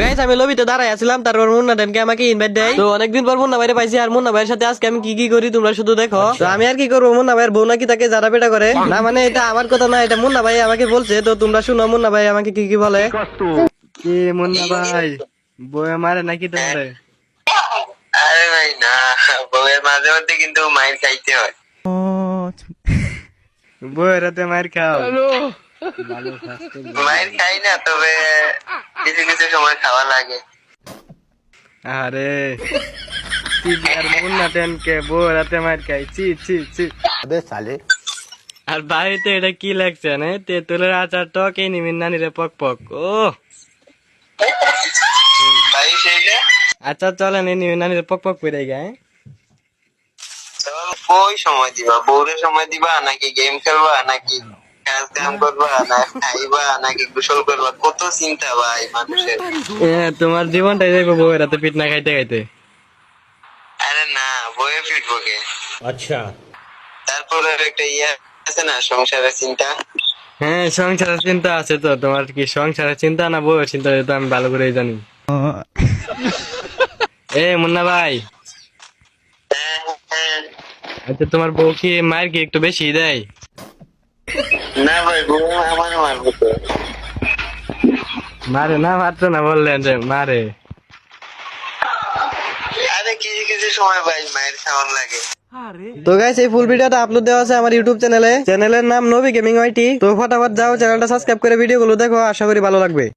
Guys আমি লবিতে দাঁড়ায় আছিলাম, তারপর মুন্না টেনকে আমাকে ইনভাইট দেয়। তো অনেকদিন পর মুন্না ভাইরে পাইছি, আর মুন্না ভাইয়ের সাথে আজকে আমি কি কি করি তোমরা শুধু দেখো। তো আমি আর কি করবো, মুন্না ভাইয়ের বউ নাকি তাকে জারা পেটা করে, না মানে এটা আমার কথা না, এটা মুন্না ভাই আমাকে বলছে। তো তোমরা শুনো মুন্না ভাই আমাকে কি কি বলে। কি মুন্না ভাই বউ মারে নাকি তোমারে? আরে ভাই না, বউয়ের মাঝে মধ্যে কিন্তু মাইর খাইতে হয়। বউয়ের রাতে মার খাও? মাইর খাই না, তবে কিছু কিছু সময় খাওয়া লাগে। আরে আর মুন্না টেনকে বউয়ের রাতে মার খাই, ছি ছি ছি। আর বাড়িতে এটা কি লাগছে না, তেঁতুলের আচার টক এই নিমিন নানিরে পক পক। ও ভাই সেইটা আচ্ছা চলেন এই নিমিন নানিরে পক পক করে গায়ে। কই সময় দিবা? বউরে সময় দিবা নাকি গেম খেলবা নাকি কাজ কাম করবা না খাইবা নাকি গোসল করবা? কত চিন্তা ভাই মানুষের। তোমার জীবনটাই দেখবো বউয়ের রাতে পিঠ না খাইতে খাইতে। আরে না, বউয়ে ফিরবো কে? अच्छा। তারপরে একটা ইয়ে আছে না, সংসারের চিন্তা। হ্যাঁ সংসারের চিন্তা আছে। তো তোমার কি সংসারের চিন্তা না বউয়ের চিন্তা, তো আমি ভালো করেই জানি। এ মুন্না ভাই, হ্যাঁ, হ্যাঁ। আচ্ছা তোমার বউ কি মায়ের কি একটু বেশি দেয়? না ভাই, বউ আমার মারবো তো। মারে না, মারতো না বললেন যে মারে। আরে কিছু কিছু সময় ভাই মায়ের খাওয়ান লাগে। তো গাইস এই ফুল ভিডিওটা আপলোড দেওয়া আছে আমার ইউটিউব চ্যানেলে, চ্যানেলের নাম নবী গেমিং ওয়াইটি। তো ফটাফট যাও চ্যানেলটা সাবস্ক্রাইব করে ভিডিওগুলো দেখো, আশা করি ভালো লাগবে।